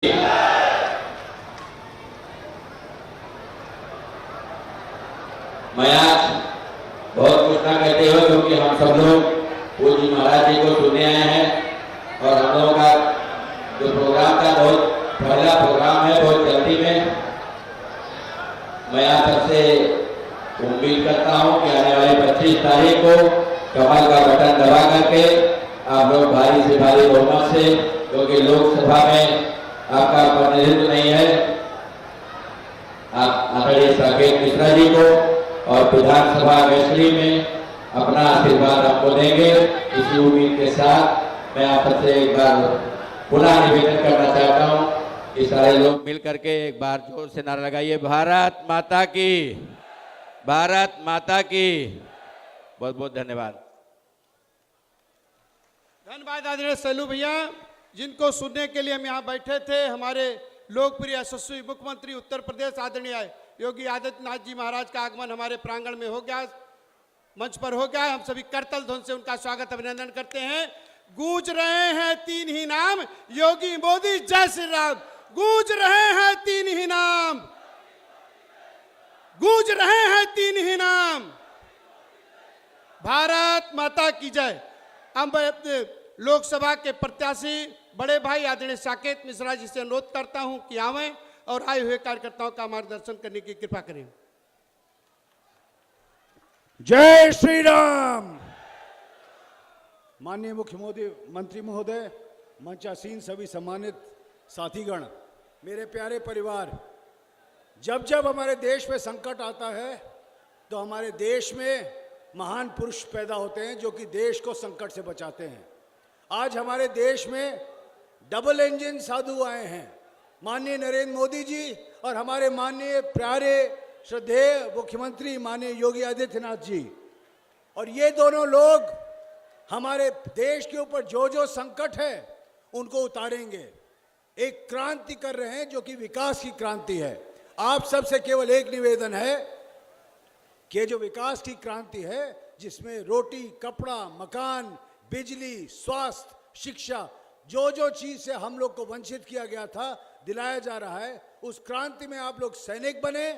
मैं आज बहुत कुछ ना कहते हुए, क्योंकि हम सब लोग पूज्य महाराज जी को सुनने आए हैं और हम लोगों का जो प्रोग्राम था बहुत पहला प्रोग्राम है, बहुत जल्दी में। मैं आप सबसे उम्मीद करता हूं कि आने वाली 25 तारीख को कमल का बटन दबा करके आप लोग भारी से भारी बहुमत से, क्योंकि लोकसभा में आपका प्रतिनिधित्व नहीं है, आप आदरणीय साकेत मिश्रा जी को और विधानसभा गैसरी में अपना आशीर्वाद आपको देंगे। इसी उम्मीद के साथ मैं आप सबसे एक बार पुनः निवेदन करना चाहता हूं कि सारे लोग मिल करके एक बार जोर से नारा लगाइए, भारत माता की, भारत माता की। बहुत बहुत धन्यवाद। धन्यवाद आदरणीय सैलू भैया, जिनको सुनने के लिए हम यहाँ बैठे थे। हमारे लोकप्रिय यशस्वी मुख्यमंत्री उत्तर प्रदेश आदरणीय योगी आदित्यनाथ जी महाराज का आगमन हमारे प्रांगण में हो गया, मंच पर हो गया। हम सभी करतल ध्वनि से उनका स्वागत अभिनंदन करते हैं। गूंज रहे हैं तीन ही नाम, योगी मोदी जय श्री राम। गूंज रहे हैं तीन ही नाम, गूंज रहे हैं तीन ही नाम, भारत माता की जय। अब मैं अपने लोकसभा के प्रत्याशी बड़े भाई आदरणीय साकेत मिश्रा जी से अनुरोध करता हूं कि आवें और आए हुए कार्यकर्ताओं का मार्गदर्शन करने की कृपा करें। जय श्री राम। माननीय मुख्यमंत्री महोदय, मंचासीन सभी सम्मानित साथीगण, मेरे प्यारे परिवार, जब जब हमारे देश में संकट आता है तो हमारे देश में महान पुरुष पैदा होते हैं जो कि देश को संकट से बचाते हैं। आज हमारे देश में डबल इंजन साधु आए हैं, माननीय नरेंद्र मोदी जी और हमारे माननीय प्यारे श्रद्धेय मुख्यमंत्री माननीय योगी आदित्यनाथ जी। और ये दोनों लोग हमारे देश के ऊपर जो जो संकट है उनको उतारेंगे। एक क्रांति कर रहे हैं जो कि विकास की क्रांति है। आप सबसे केवल एक निवेदन है कि जो विकास की क्रांति है, जिसमें रोटी, कपड़ा, मकान, बिजली, स्वास्थ्य, शिक्षा, जो जो चीज से हम लोग को वंचित किया गया था, दिलाया जा रहा है, उस क्रांति में आप लोग सैनिक बने।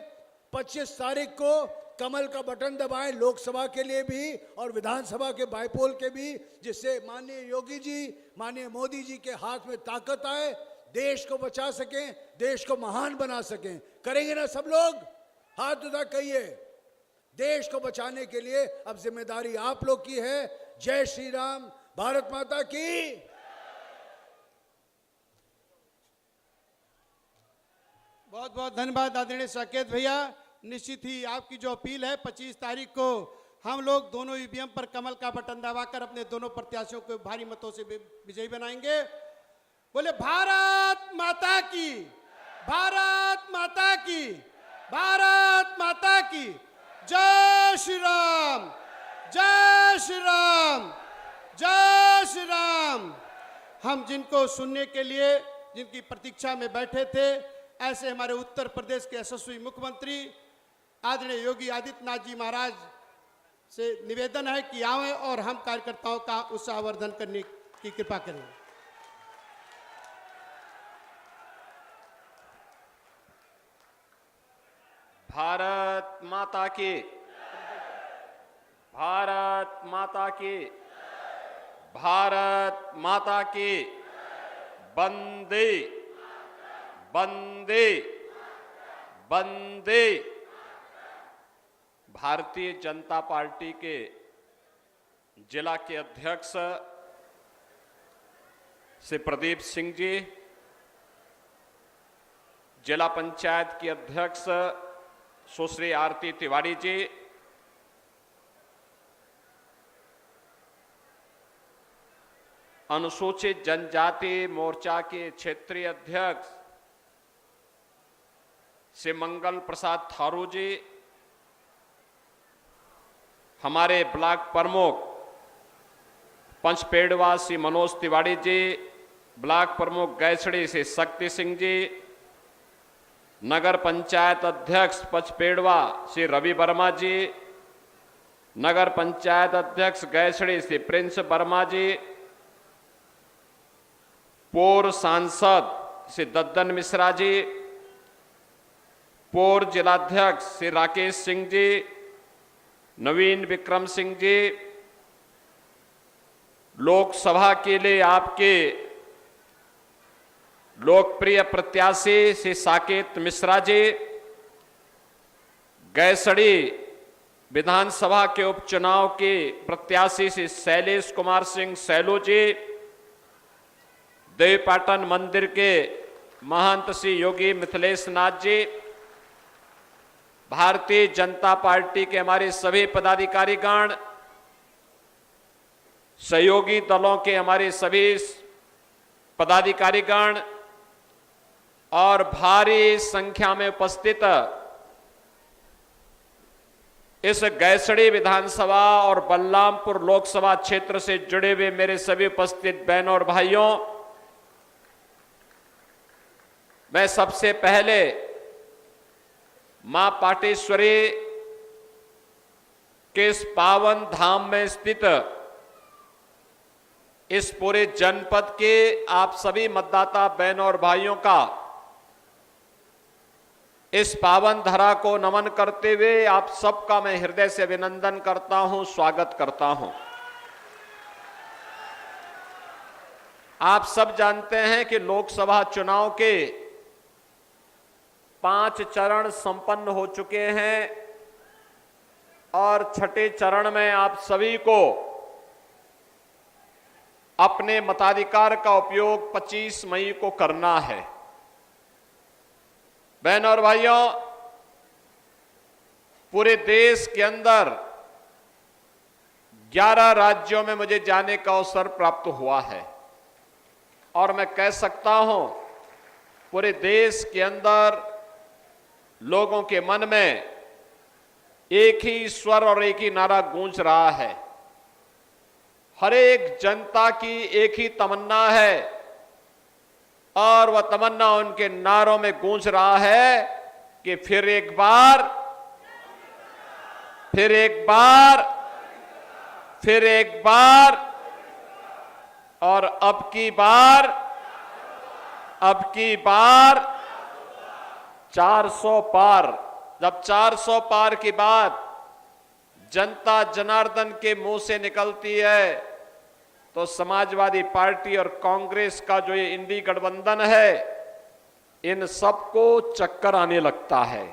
25 तारीख को कमल का बटन दबाएं, लोकसभा के लिए भी और विधानसभा के बाईपोल के भी, जिससे माननीय योगी जी, माननीय मोदी जी के हाथ में ताकत आए, देश को बचा सकें, देश को महान बना सकें। करेंगे ना सब लोग? हाथ उठा कहिए। देश को बचाने के लिए अब जिम्मेदारी आप लोग की है। जय श्री राम, भारत माता की। बहुत बहुत धन्यवाद आदरणीय साकेत भैया। निश्चित ही आपकी जो अपील है, 25 तारीख को हम लोग दोनों ईवीएम पर कमल का बटन दबाकर अपने दोनों प्रत्याशियों को भारी मतों से विजयी बनाएंगे। बोले भारत माता की, भारत माता की, भारत माता की। जय श्री राम, जय श्री राम, जय श्री राम। हम जिनको सुनने के लिए, जिनकी प्रतीक्षा में बैठे थे, ऐसे हमारे उत्तर प्रदेश के यशस्वी मुख्यमंत्री आदरणीय योगी आदित्यनाथ जी महाराज से निवेदन है कि आवें और हम कार्यकर्ताओं का उत्साहवर्धन करने की कृपा करें। भारत माता की, भारत माता की, भारत माता की। वंदे वंदे वंदे। भारतीय जनता पार्टी के जिला के अध्यक्ष श्री प्रदीप सिंह जी, जिला पंचायत की अध्यक्ष सुश्री आरती तिवारी जी, अनुसूचित जनजाति मोर्चा के क्षेत्रीय अध्यक्ष श्री मंगल प्रसाद थारू जी, हमारे ब्लॉक प्रमुख पंचपेड़वा श्री मनोज तिवारी जी, ब्लॉक प्रमुख गैसड़ी श्री शक्ति सिंह जी, नगर पंचायत अध्यक्ष पंचपेड़वा श्री रवि वर्मा जी, नगर पंचायत अध्यक्ष गैसड़ी श्री प्रिंस वर्मा जी, पूर्व सांसद श्री दद्दन मिश्रा जी, पूर्व जिलाध्यक्ष श्री राकेश सिंह जी, नवीन विक्रम सिंह जी, लोकसभा के लिए आपके लोकप्रिय प्रत्याशी श्री साकेत मिश्रा जी, गैसड़ी विधानसभा के उपचुनाव के प्रत्याशी श्री शैलेश कुमार सिंह सैलो जी, देवीपाटन मंदिर के महंत श्री योगी मिथिलेश नाथ जी, भारतीय जनता पार्टी के हमारे सभी पदाधिकारीगण, सहयोगी दलों के हमारे सभी पदाधिकारीगण और भारी संख्या में उपस्थित इस गैसड़ी विधानसभा और बलरामपुर लोकसभा क्षेत्र से जुड़े हुए मेरे सभी उपस्थित बहनों और भाइयों, मैं सबसे पहले मां पाटेश्वरी के इस पावन धाम में स्थित इस पूरे जनपद के आप सभी मतदाता बहनों और भाइयों का इस पावन धरा को नमन करते हुए आप सबका मैं हृदय से अभिनंदन करता हूं, स्वागत करता हूं। आप सब जानते हैं कि लोकसभा चुनाव के 5 चरण संपन्न हो चुके हैं और छठे चरण में आप सभी को अपने मताधिकार का उपयोग 25 मई को करना है। बहनों और भाइयों, पूरे देश के अंदर 11 राज्यों में मुझे जाने का अवसर प्राप्त हुआ है और मैं कह सकता हूं पूरे देश के अंदर लोगों के मन में एक ही स्वर और एक ही नारा गूंज रहा है। हर एक जनता की एक ही तमन्ना है और वह तमन्ना उनके नारों में गूंज रहा है कि फिर एक बार, फिर एक बार, फिर एक बार और अब की बार, अब की बार 400 पार। जब 400 पार की बात जनता जनार्दन के मुंह से निकलती है तो समाजवादी पार्टी और कांग्रेस का जो ये इंडी गठबंधन है, इन सबको चक्कर आने लगता है।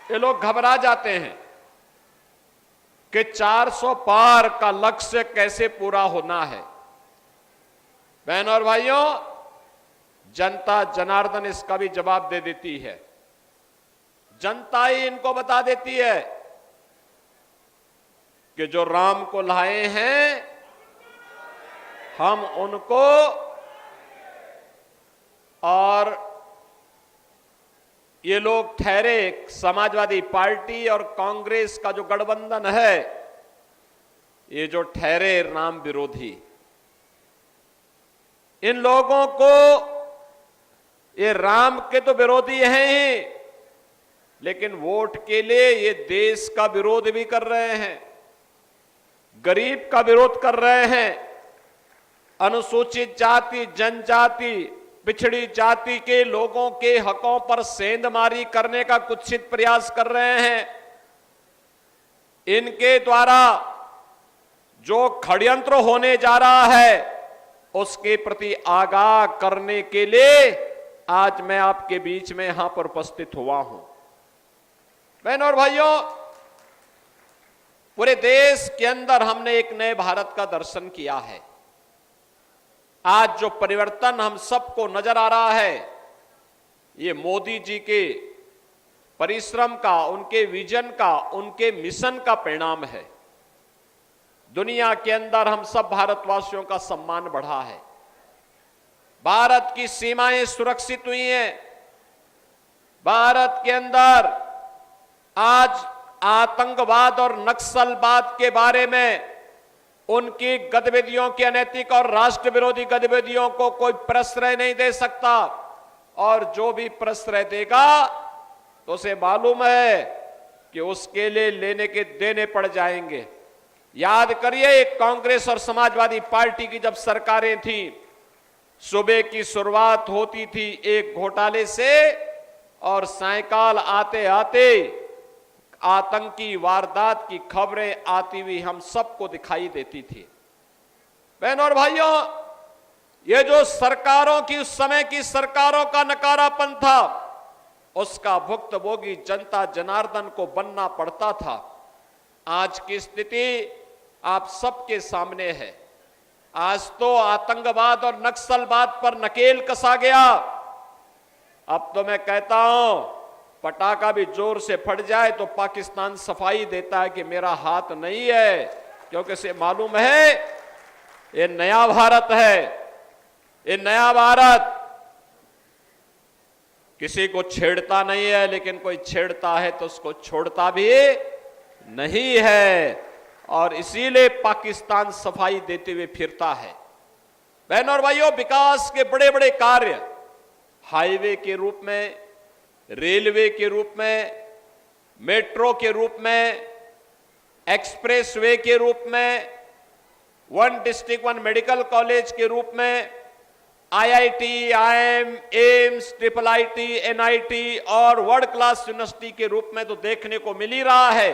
ये लोग घबरा जाते हैं कि 400 पार का लक्ष्य कैसे पूरा होना है। बहनों और भाइयों, जनता जनार्दन इसका भी जवाब दे देती है। जनता ही इनको बता देती है कि जो राम को लाए हैं हम उनको, और ये लोग ठहरे समाजवादी पार्टी और कांग्रेस का जो गठबंधन है, ये जो ठहरे राम विरोधी, इन लोगों को ये राम के तो विरोधी हैं ही, लेकिन वोट के लिए ये देश का विरोध भी कर रहे हैं, गरीब का विरोध कर रहे हैं, अनुसूचित जाति, जनजाति, पिछड़ी जाति के लोगों के हकों पर सेंधमारी करने का कुत्सित प्रयास कर रहे हैं। इनके द्वारा जो षड्यंत्र होने जा रहा है उसके प्रति आगाह करने के लिए आज मैं आपके बीच में यहां पर उपस्थित हुआ हूं। बहनों और भाइयों, पूरे देश के अंदर हमने एक नए भारत का दर्शन किया है। आज जो परिवर्तन हम सबको नजर आ रहा है, ये मोदी जी के परिश्रम का, उनके विजन का, उनके मिशन का परिणाम है। दुनिया के अंदर हम सब भारतवासियों का सम्मान बढ़ा है, भारत की सीमाएं सुरक्षित हुई हैं, भारत के अंदर आज आतंकवाद और नक्सलवाद के बारे में, उनकी गतिविधियों की अनैतिक और राष्ट्र विरोधी गतिविधियों को कोई प्रश्रय नहीं दे सकता, और जो भी प्रश्रय देगा तो उसे मालूम है कि उसके लिए लेने के देने पड़ जाएंगे। याद करिए, कांग्रेस और समाजवादी पार्टी की जब सरकारें थी, सुबह की शुरुआत होती थी एक घोटाले से और सायकाल आते आते आतंकी वारदात की खबरें आती हुई हम सबको दिखाई देती थी। बहनों और भाइयों, ये जो सरकारों की, उस समय की सरकारों का नकारापन था, उसका भुक्तभोगी जनता जनार्दन को बनना पड़ता था। आज की स्थिति आप सबके सामने है। आज तो आतंकवाद और नक्सलवाद पर नकेल कसा गया। अब तो मैं कहता हूं, पटाखा भी जोर से फट जाए तो पाकिस्तान सफाई देता है कि मेरा हाथ नहीं है, क्योंकि इसे मालूम है ये नया भारत है। ये नया भारत किसी को छेड़ता नहीं है, लेकिन कोई छेड़ता है तो उसको छोड़ता भी नहीं है, और इसीलिए पाकिस्तान सफाई देते हुए फिरता है। बहनों और भाइयों, विकास के बड़े बड़े कार्य हाईवे के रूप में, रेलवे के रूप में, मेट्रो के रूप में, एक्सप्रेसवे के रूप में, one district one medical college के रूप में, IIT, IIM, AIIMS, IIIT, NIT और वर्ल्ड क्लास यूनिवर्सिटी के रूप में तो देखने को मिल ही रहा है।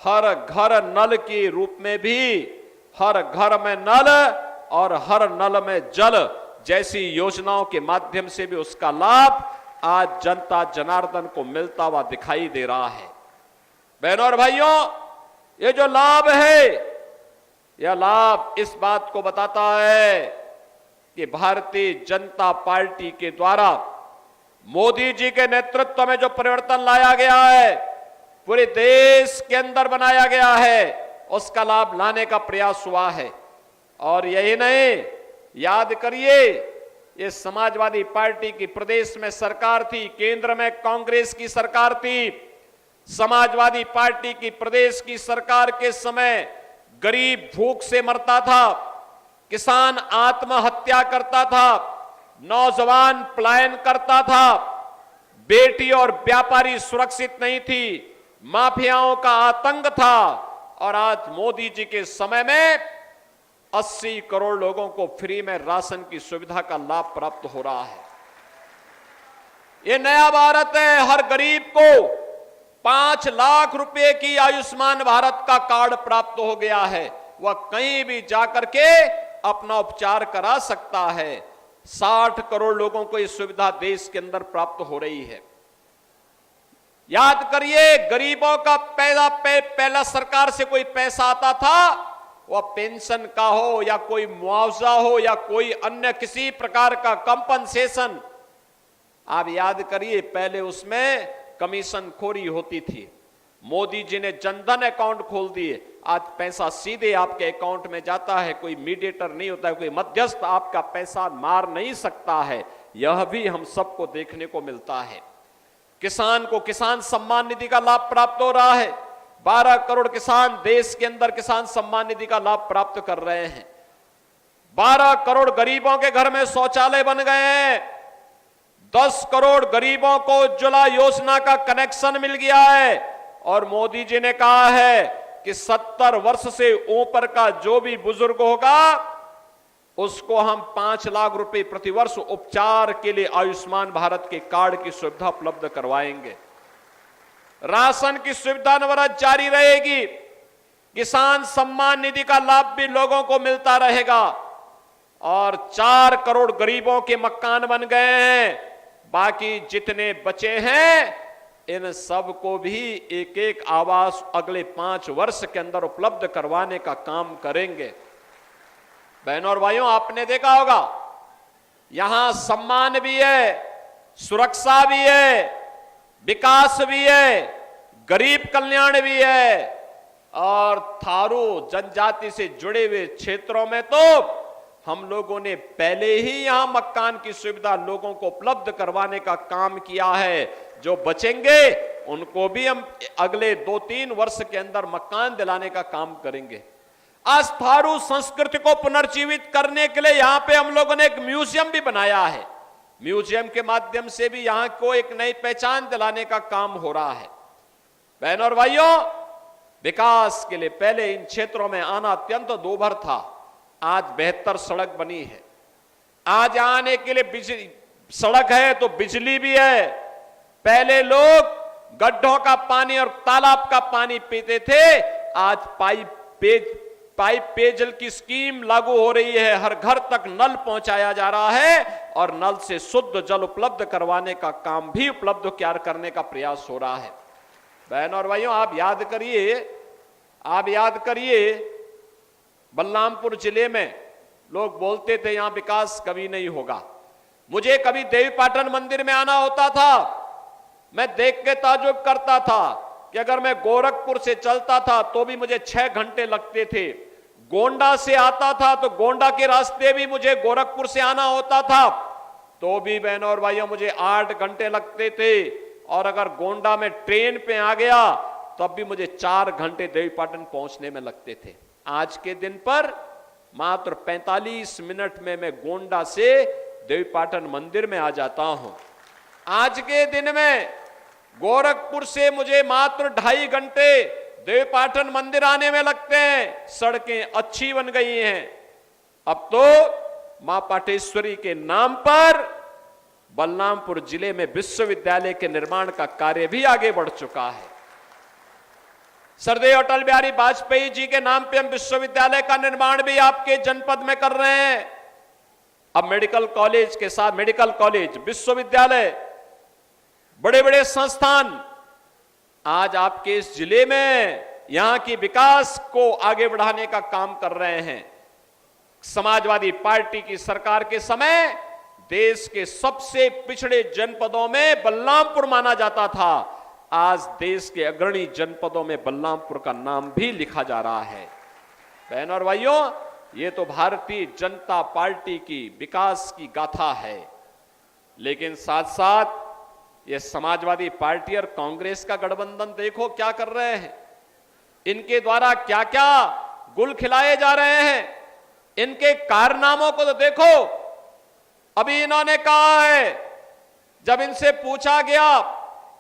हर घर नल के रूप में भी, हर घर में नल और हर नल में जल जैसी योजनाओं के माध्यम से भी उसका लाभ आज जनता जनार्दन को मिलता हुआ दिखाई दे रहा है। बहनों और भाइयों, ये जो लाभ है, यह लाभ इस बात को बताता है कि भारतीय जनता पार्टी के द्वारा मोदी जी के नेतृत्व में जो परिवर्तन लाया गया है, पूरे देश के अंदर बनाया गया है, उसका लाभ लाने का प्रयास हुआ है। और यही नहीं, याद करिए, ये समाजवादी पार्टी की प्रदेश में सरकार थी, केंद्र में कांग्रेस की सरकार थी। समाजवादी पार्टी की प्रदेश की सरकार के समय गरीब भूख से मरता था, किसान आत्महत्या करता था, नौजवान पलायन करता था, बेटी और व्यापारी सुरक्षित नहीं थी, माफियाओं का आतंक था। और आज मोदी जी के समय में 80 करोड़ लोगों को फ्री में राशन की सुविधा का लाभ प्राप्त हो रहा है। ये नया भारत है। हर गरीब को 5 लाख रुपए की आयुष्मान भारत का कार्ड प्राप्त हो गया है। वह कहीं भी जाकर के अपना उपचार करा सकता है। 60 करोड़ लोगों को यह सुविधा देश के अंदर प्राप्त हो रही है। याद करिए, गरीबों का पहला सरकार से कोई पैसा आता था, वह पेंशन का हो या कोई मुआवजा हो या कोई अन्य किसी प्रकार का कंपनसेशन, आप याद करिए, पहले उसमें कमीशन खोरी होती थी। मोदी जी ने जनधन अकाउंट खोल दिए, आज पैसा सीधे आपके अकाउंट में जाता है, कोई मीडिएटर नहीं होता है, कोई मध्यस्थ आपका पैसा मार नहीं सकता है। यह भी हम सबको देखने को मिलता है। किसान को किसान सम्मान निधि का लाभ प्राप्त हो रहा है। 12 करोड़ किसान देश के अंदर किसान सम्मान निधि का लाभ प्राप्त कर रहे हैं। 12 करोड़ गरीबों के घर में शौचालय बन गए हैं। 10 करोड़ गरीबों को उज्ज्वला योजना का कनेक्शन मिल गया है। और मोदी जी ने कहा है कि 70 वर्ष से ऊपर का जो भी बुजुर्ग होगा उसको हम 5 लाख रुपए प्रतिवर्ष उपचार के लिए आयुष्मान भारत के कार्ड की सुविधा उपलब्ध करवाएंगे। राशन की सुविधा अनवरत जारी रहेगी। किसान सम्मान निधि का लाभ भी लोगों को मिलता रहेगा। और 4 करोड़ गरीबों के मकान बन गए हैं। बाकी जितने बचे हैं, इन सबको भी एक एक आवास अगले 5 वर्ष के अंदर उपलब्ध करवाने का काम करेंगे। बहनों और भाइयों, आपने देखा होगा, यहां सम्मान भी है, सुरक्षा भी है, विकास भी है, गरीब कल्याण भी है। और थारू जनजाति से जुड़े हुए क्षेत्रों में तो हम लोगों ने पहले ही यहां मकान की सुविधा लोगों को उपलब्ध करवाने का काम किया है। जो बचेंगे उनको भी हम अगले 2-3 वर्ष के अंदर मकान दिलाने का काम करेंगे। आज थारू संस्कृति को पुनर्जीवित करने के लिए यहां पे हम लोगों ने एक म्यूजियम भी बनाया है। म्यूजियम के माध्यम से भी यहां को एक नई पहचान दिलाने का काम हो रहा है। बहनों और भाइयों, विकास के लिए पहले इन क्षेत्रों में आना अत्यंत दूभर था, आज बेहतर सड़क बनी है। आज आने के लिए बिजली सड़क है तो बिजली भी है। पहले लोग गड्ढों का पानी और तालाब का पानी पीते थे, आज पाइप पेयजल की स्कीम लागू हो रही है। हर घर तक नल पहुंचाया जा रहा है और नल से शुद्ध जल उपलब्ध करवाने का काम भी उपलब्ध करने का प्रयास हो रहा है। बहन और भाइयों, आप याद करिए बलरामपुर जिले में लोग बोलते थे यहां विकास कभी नहीं होगा। मुझे कभी देवीपाटन मंदिर में आना होता था, मैं देख के ताजुब करता था कि अगर मैं गोरखपुर से चलता था तो भी मुझे 6 घंटे लगते थे। गोंडा से आता था तो गोंडा के रास्ते भी मुझे गोरखपुर से आना होता था, तो भी बहनों और भाइयों मुझे 8 घंटे लगते थे। और अगर गोंडा में ट्रेन पे आ गया तब भी मुझे 4 घंटे देवीपाटन पहुंचने में लगते थे। आज के दिन पर मात्र 45 मिनट में मैं गोंडा से देवीपाटन मंदिर में आ जाता हूं। आज के दिन में गोरखपुर से मुझे मात्र 2.5 घंटे देवीपाटन मंदिर आने में लगते हैं। सड़कें अच्छी बन गई हैं। अब तो मां पाटेश्वरी के नाम पर बलरामपुर जिले में विश्वविद्यालय के निर्माण का कार्य भी आगे बढ़ चुका है। सरदेव अटल बिहारी वाजपेयी जी के नाम पे हम विश्वविद्यालय का निर्माण भी आपके जनपद में कर रहे हैं। अब मेडिकल कॉलेज के साथ मेडिकल कॉलेज, विश्वविद्यालय, बड़े बड़े संस्थान आज आपके इस जिले में यहां की विकास को आगे बढ़ाने का काम कर रहे हैं। समाजवादी पार्टी की सरकार के समय देश के सबसे पिछड़े जनपदों में बलरामपुर माना जाता था। आज देश के अग्रणी जनपदों में बलरामपुर का नाम भी लिखा जा रहा है। बहनों और भाइयों, ये तो भारतीय जनता पार्टी की विकास की गाथा है, लेकिन साथ साथ ये समाजवादी पार्टी और कांग्रेस का गठबंधन देखो क्या कर रहे हैं। इनके द्वारा क्या क्या गुल खिलाए जा रहे हैं, इनके कारनामों को तो देखो। अभी इन्होंने कहा है, जब इनसे पूछा गया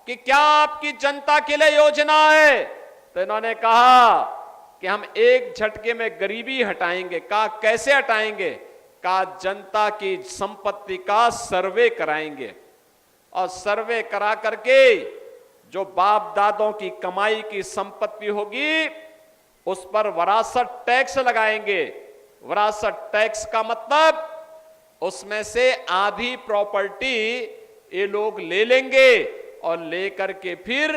कि क्या आपकी जनता के लिए योजना है, तो इन्होंने कहा कि हम एक झटके में गरीबी हटाएंगे। कहा कैसे हटाएंगे? कहा जनता की संपत्ति का सर्वे कराएंगे और सर्वे करा करके जो बाप दादों की कमाई की संपत्ति होगी उस पर वरासत टैक्स लगाएंगे। वरासत टैक्स का मतलब उसमें से आधी प्रॉपर्टी ये लोग ले लेंगे और लेकर के फिर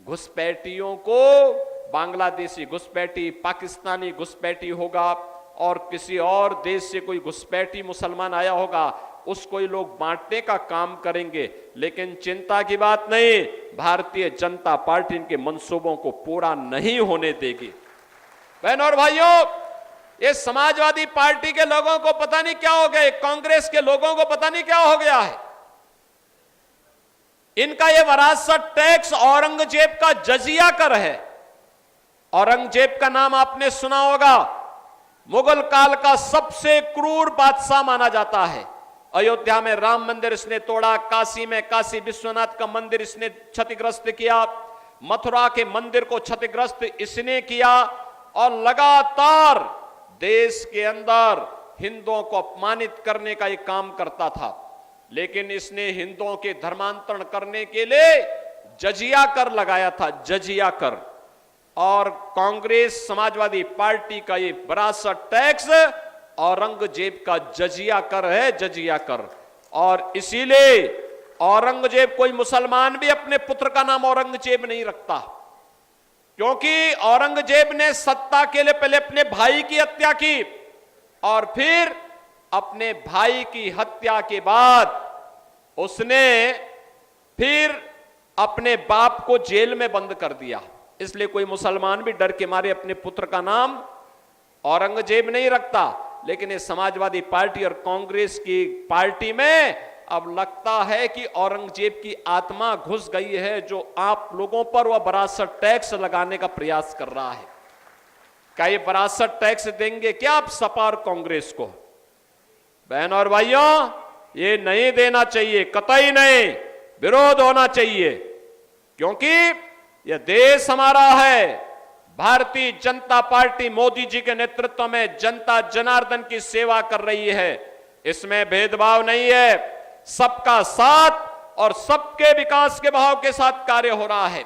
घुसपैठियों को, बांग्लादेशी घुसपैठी, पाकिस्तानी घुसपैठी होगा और किसी और देश से कोई घुसपैठी मुसलमान आया होगा, उसको ये लोग बांटने का काम करेंगे। लेकिन चिंता की बात नहीं, भारतीय जनता पार्टी इनके मंसूबों को पूरा नहीं होने देगी। बहनों और भाइयों, ये समाजवादी पार्टी के लोगों को पता नहीं क्या हो गया, कांग्रेस के लोगों को पता नहीं क्या हो गया है। इनका ये वरासत टैक्स औरंगजेब का जजिया कर है। औरंगजेब का नाम आपने सुना होगा, मुगल काल का सबसे क्रूर बादशाह माना जाता है। अयोध्या में राम मंदिर इसने तोड़ा, काशी में काशी विश्वनाथ का मंदिर इसने क्षतिग्रस्त किया, मथुरा के मंदिर को क्षतिग्रस्त इसने किया और लगातार देश के अंदर हिंदुओं को अपमानित करने का एक काम करता था। लेकिन इसने हिंदुओं के धर्मांतरण करने के लिए जजिया कर लगाया था, जजिया कर। और कांग्रेस समाजवादी पार्टी का ये वरासत टैक्स औरंगजेब का जजिया कर है, जजिया कर। और इसीलिए औरंगजेब, कोई मुसलमान भी अपने पुत्र का नाम औरंगजेब नहीं रखता, क्योंकि औरंगजेब ने सत्ता के लिए पहले अपने भाई की हत्या की और फिर अपने भाई की हत्या के बाद उसने फिर अपने बाप को जेल में बंद कर दिया। इसलिए कोई मुसलमान भी डर के मारे अपने पुत्र का नाम औरंगजेब नहीं रखता। लेकिन ये समाजवादी पार्टी और कांग्रेस की पार्टी में अब लगता है कि औरंगजेब की आत्मा घुस गई है, जो आप लोगों पर वह वरासत टैक्स लगाने का प्रयास कर रहा है। क्या ये वरासत टैक्स देंगे क्या आप सपा और कांग्रेस को? बहन और भाइयों, ये नहीं देना चाहिए, कतई नहीं, विरोध होना चाहिए, क्योंकि यह देश हमारा है, भारतीय जनता पार्टी मोदी जी के नेतृत्व में जनता जनार्दन की सेवा कर रही है। इसमें भेदभाव नहीं है, सबका साथ और सबके विकास के भाव के साथ कार्य हो रहा है।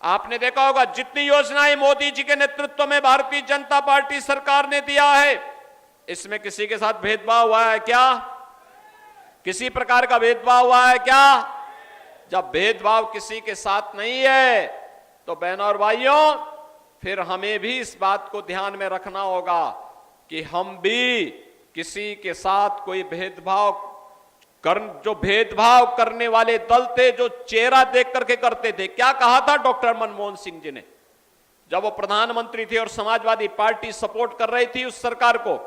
आपने देखा होगा जितनी योजनाएं मोदी जी के नेतृत्व में भारतीय जनता पार्टी सरकार ने दिया है, इसमें किसी के साथ भेदभाव हुआ है क्या? किसी प्रकार का भेदभाव हुआ है क्या? जब भेदभाव किसी के साथ नहीं है तो बहनों और भाइयों, फिर हमें भी इस बात को ध्यान में रखना होगा कि हम भी किसी के साथ कोई जो भेदभाव करने वाले दल थे, जो चेहरा देख करके करते थे। क्या कहा था डॉक्टर मनमोहन सिंह जी ने जब वो प्रधानमंत्री थे और समाजवादी पार्टी सपोर्ट कर रही थी उस सरकार को?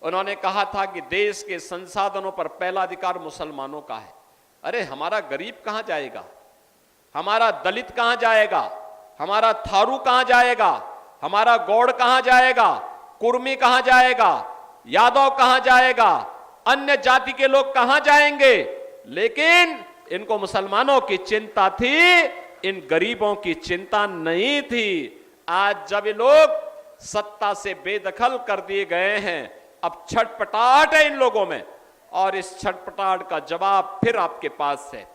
उन्होंने कहा था कि देश के संसाधनों पर पहला अधिकार मुसलमानों का है। अरे हमारा गरीब कहां जाएगा, हमारा दलित कहां जाएगा, हमारा थारू कहां जाएगा, हमारा गौड़ कहां जाएगा, कुर्मी कहां जाएगा, यादव कहां जाएगा, अन्य जाति के लोग कहां जाएंगे? लेकिन इनको मुसलमानों की चिंता थी, इन गरीबों की चिंता नहीं थी। आज जब ये लोग सत्ता से बेदखल कर दिए गए हैं, अब छटपटाहट है इन लोगों में, और इस छटपटाहट का जवाब फिर आपके पास है।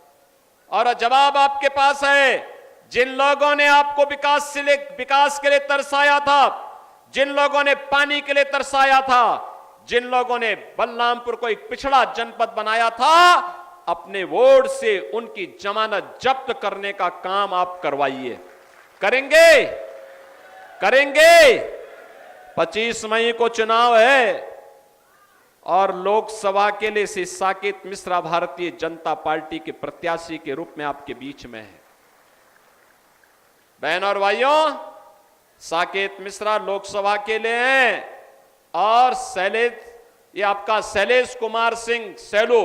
और जवाब आपके पास है। जिन लोगों ने आपको विकास के लिए तरसाया था, जिन लोगों ने पानी के लिए तरसाया था, जिन लोगों ने बलरामपुर को एक पिछड़ा जनपद बनाया था, अपने वोट से उनकी जमानत जब्त करने का काम आप करवाइए। करेंगे? करेंगे? 25 मई को चुनाव है और लोकसभा के लिए श्री साकेत मिश्रा भारतीय जनता पार्टी के प्रत्याशी के रूप में आपके बीच में है। बहन और भाइयों, साकेत मिश्रा लोकसभा के लिए हैं और ये आपका शैलेश कुमार सिंह सैलू,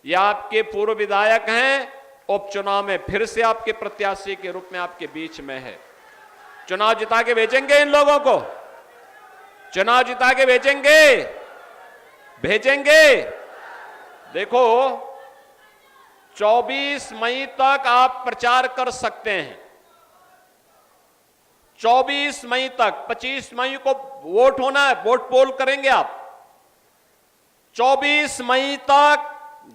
ये आपके पूर्व विधायक हैं, उपचुनाव में फिर से आपके प्रत्याशी के रूप में आपके बीच में है। चुनाव जिता के भेजेंगे इन लोगों को, चुनाव जिता के भेजेंगे। देखो 24 मई तक आप प्रचार कर सकते हैं, 24 मई तक। 25 मई को वोट होना है, वोट पोल करेंगे आप। 24 मई तक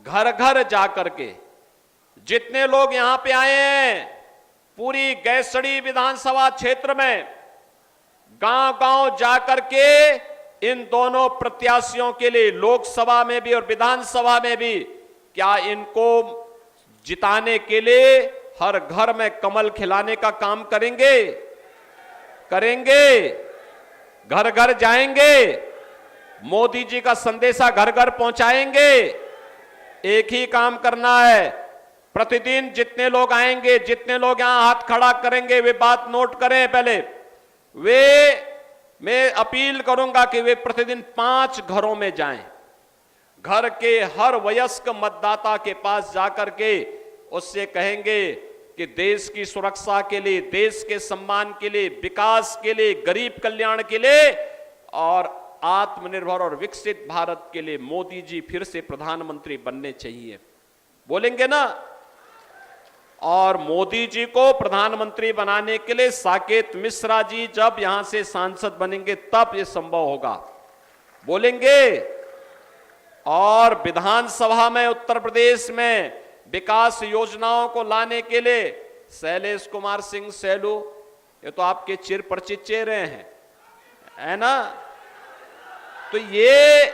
घर घर जाकर के जितने लोग यहां पे आए हैं, पूरी गैसड़ी विधानसभा क्षेत्र में गांव-गांव जाकर के इन दोनों प्रत्याशियों के लिए लोकसभा में भी और विधानसभा में भी, क्या इनको जिताने के लिए हर घर में कमल खिलाने का काम करेंगे? करेंगे? घर घर जाएंगे, मोदी जी का संदेशा घर घर पहुंचाएंगे। एक ही काम करना है, प्रतिदिन जितने लोग आएंगे, जितने लोग यहां हाथ खड़ा करेंगे, वे बात नोट करें पहले। मैं अपील करूंगा कि वे प्रतिदिन 5 घरों में जाएं, घर के हर वयस्क मतदाता के पास जाकर के उससे कहेंगे कि देश की सुरक्षा के लिए, देश के सम्मान के लिए, विकास के लिए, गरीब कल्याण के लिए और आत्मनिर्भर और विकसित भारत के लिए मोदी जी फिर से प्रधानमंत्री बनने चाहिए। बोलेंगे ना? और मोदी जी को प्रधानमंत्री बनाने के लिए साकेत मिश्रा जी जब यहां से सांसद बनेंगे तब यह संभव होगा। बोलेंगे? और विधानसभा में उत्तर प्रदेश में विकास योजनाओं को लाने के लिए शैलेश कुमार सिंह सैलू, ये तो आपके चिर परिचित चेहरे हैं, है ना? तो ये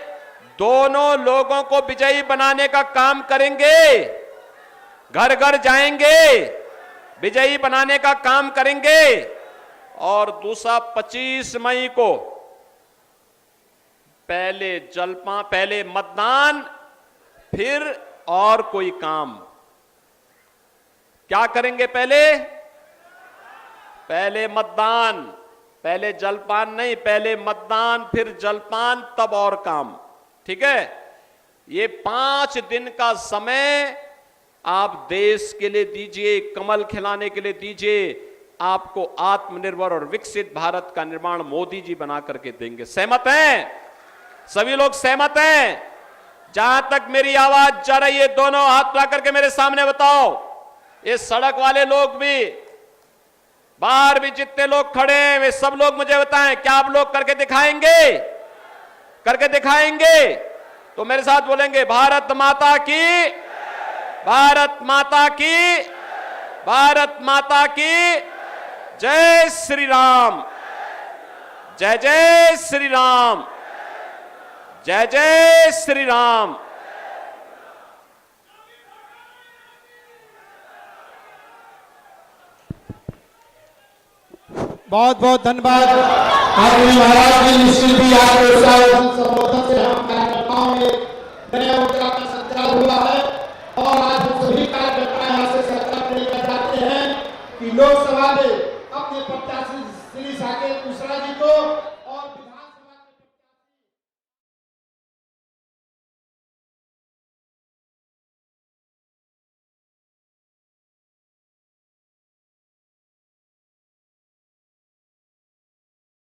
दोनों लोगों को विजयी बनाने का काम करेंगे, घर घर जाएंगे, विजयी बनाने का काम करेंगे। और दूसरा 25 मई को पहले जलपान, पहले मतदान, फिर और कोई काम। क्या करेंगे? पहले मतदान, पहले जलपान नहीं, पहले मतदान फिर जलपान, तब और काम। ठीक है? ये 5 दिन का समय आप देश के लिए दीजिए, कमल खिलाने के लिए दीजिए। आपको आत्मनिर्भर और विकसित भारत का निर्माण मोदी जी बना करके देंगे। सहमत हैं? सभी लोग सहमत हैं? जहां तक मेरी आवाज जा रही है, दोनों हाथ उठा करके मेरे सामने बताओ। ये सड़क वाले लोग भी, बाहर भी जितने लोग खड़े हैं वे सब लोग मुझे बताएं, क्या आप लोग करके दिखाएंगे? करके दिखाएंगे? तो मेरे साथ बोलेंगे, भारत माता की, भारत माता की, भारत माता की जय श्री राम, जय जय श्री राम, जय जय श्री राम। बहुत बहुत धन्यवाद। आदरणीय महाराज जी निश्चित ही आपको